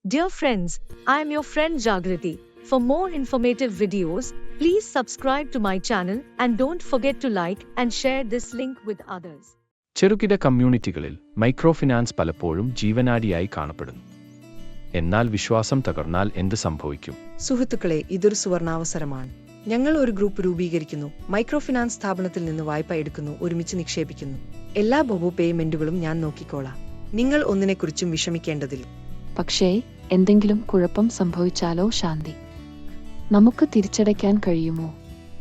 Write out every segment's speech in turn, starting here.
Dear friends, I am your friend Jagriti. For more informative videos, please subscribe to my channel and don't forget to like and share this link with others. ചെറുകിട കമ്മ്യൂണിറ്റികളിൽ micro finance പലപ്പോഴും ജീവനാഡിയായി കാണപ്പെടുന്നു. എന്നാൽ വിശ്വാസം തകർന്നാൽ എന്ത് സംഭവിക്കും? സുഹൃത്തുക്കളെ, ഇതൊരു സുവർണാവസരമാണ്. ഞങ്ങൾ ഒരു ഗ്രൂപ്പ് രൂപീകരിക്കുന്നു, മൈക്രോ ഫിനാൻസ് സ്ഥാപനത്തിൽ നിന്ന് വായ്പ എടുക്കുന്നു, ഒരുമിച്ച് നിക്ഷേപിക്കുന്നു. എല്ലാ ബഹു പേയ്മെന്റുകളും ഞാൻ നോക്കിക്കോളാം. നിങ്ങൾ ഒന്നിനെക്കുറിച്ചും വിഷമിക്കേണ്ടതില്ല. പക്ഷേ എന്തെങ്കിലും കുഴപ്പം സംഭവിച്ചാലോ? ശാന്തി, നമുക്ക് തിരിച്ചടയ്ക്കാൻ കഴിയുമോ?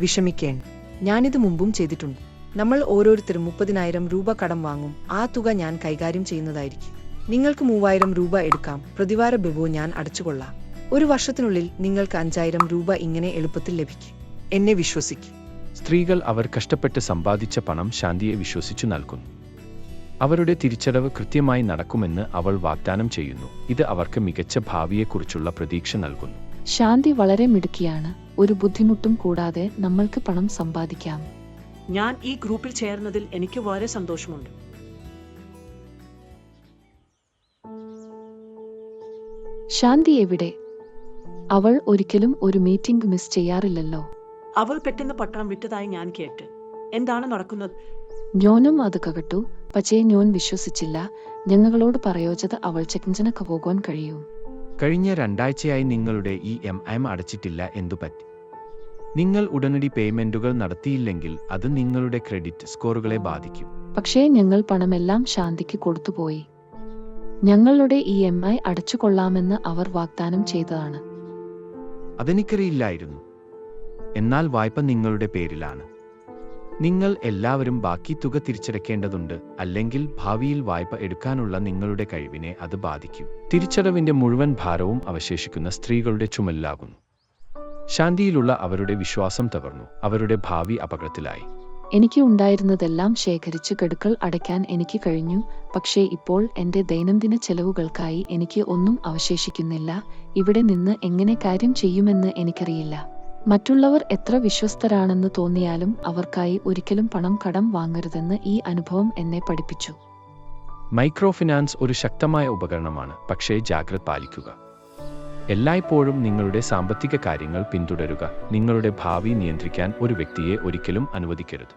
വിഷമിക്കേണ്ട, ഞാനിത് മുമ്പും ചെയ്തിട്ടുണ്ട്. നമ്മൾ ഓരോരുത്തരും 30,000 രൂപ കടം വാങ്ങും. ആ തുക ഞാൻ കൈകാര്യം ചെയ്യുന്നതായിരിക്കും. നിങ്ങൾക്ക് 3,000 രൂപ എടുക്കാം. പ്രതിവാര ബഹു ഞാൻ അടച്ചുകൊള്ളാം. ഒരു വർഷത്തിനുള്ളിൽ നിങ്ങൾക്ക് 5,000 രൂപ ഇങ്ങനെ എളുപ്പത്തിൽ ലഭിക്കും. എന്നെ വിശ്വസിക്കും. സ്ത്രീകൾ അവർ കഷ്ടപ്പെട്ട് സമ്പാദിച്ച പണം ശാന്തിയെ വിശ്വസിച്ചു നൽകുന്നു. അവരുടെ തിരിച്ചടവ് കൃത്യമായി നടക്കുമെന്ന് അവൾ വാഗ്ദാനം ചെയ്യുന്നു. ഇത് അവർക്ക് മികച്ച ഭാവിയെക്കുറിച്ചുള്ള പ്രതീക്ഷ നൽകുന്നു. ശാന്തി വളരെ മിടുക്കിയാണ്. ഒരു ബുദ്ധിമുട്ടും കൂടാതെ നമ്മൾക്ക് പണം സമ്പാദിക്കാം. ഞാൻ ഈ ഗ്രൂപ്പിൽ ചേർന്നതിൽ എനിക്ക് വളരെ സന്തോഷമുണ്ട്. ശാന്തി എവിടെ? അവൾ ഒരിക്കലും ഒരു മീറ്റിംഗ് മിസ് ചെയ്യാറില്ലല്ലോ. അവൾ പെട്ടെന്ന് പട്ടണം വിട്ടതായി ഞാൻ കേട്ട്. എന്താണ് നടക്കുന്നത്? ഞാനും അത് കേട്ടു. പക്ഷേ ഞാൻ വിശ്വസിച്ചില്ല. ഞങ്ങളോട് പറയോച്ചത് അവൾ ചെക്കഞ്ചനക്ക് പോകാൻ കഴിയും. കഴിഞ്ഞ 2 ആഴ്ചയായി നിങ്ങളുടെ EMI അടച്ചിട്ടില്ല. എന്തുപറ്റി? നിങ്ങൾ ഉടനടി പേയ്മെന്റുകൾ നടത്തിയില്ലെങ്കിൽ അത് നിങ്ങളുടെ ക്രെഡിറ്റ് സ്കോറുകളെ ബാധിക്കും. പക്ഷേ ഞങ്ങൾ പണമെല്ലാം ശാന്തിക്ക് കൊടുത്തുപോയി. ഞങ്ങളുടെ EMI അടച്ചുകൊള്ളാമെന്ന് അവർ വാഗ്ദാനം ചെയ്തതാണ്. അതെനിക്കറിയില്ലായിരുന്നു. എന്നാൽ വായ്പ നിങ്ങളുടെ പേരിലാണ്. നിങ്ങൾ എല്ലാവരും ബാക്കി തുക തിരിച്ചടയ്ക്കേണ്ടതുണ്ട്, അല്ലെങ്കിൽ ഭാവിയിൽ വായ്പ എടുക്കാനുള്ള നിങ്ങളുടെ കഴിവിനെ അത് ബാധിക്കും. തിരിച്ചടവിന്റെ മുഴുവൻ ഭാരവും അവശേഷിക്കുന്ന സ്ത്രീകളുടെ ചുമലിലാകുന്നു. ശാന്തിയിലുള്ള അവരുടെ വിശ്വാസം തകർന്നു. അവരുടെ ഭാവി അപകടത്തിലായി. എനിക്ക് ഉണ്ടായിരുന്നതെല്ലാം ശേഖരിച്ച് ഗഡുക്കൾ അടയ്ക്കാൻ എനിക്ക് കഴിഞ്ഞു. പക്ഷേ ഇപ്പോൾ എന്റെ ദൈനംദിന ചെലവുകൾക്കായി എനിക്ക് ഒന്നും അവശേഷിക്കുന്നില്ല. ഇവിടെ നിന്ന് എങ്ങനെ കാര്യം ചെയ്യുമെന്ന് എനിക്കറിയില്ല. മറ്റുള്ളവർ എത്ര വിശ്വസ്തരാണെന്ന് തോന്നിയാലും അവർക്കായി ഒരിക്കലും പണം കടം വാങ്ങരുതെന്ന് ഈ അനുഭവം എന്നെ പഠിപ്പിച്ചു. മൈക്രോ ഫിനാൻസ് ഒരു ശക്തമായ ഉപകരണമാണ്, പക്ഷേ ജാഗ്രത പാലിക്കുക. എല്ലായ്പ്പോഴും നിങ്ങളുടെ സാമ്പത്തിക കാര്യങ്ങൾ പിന്തുടരുക. നിങ്ങളുടെ ഭാവി നിയന്ത്രിക്കാൻ ഒരു വ്യക്തിയെ ഒരിക്കലും അനുവദിക്കരുത്.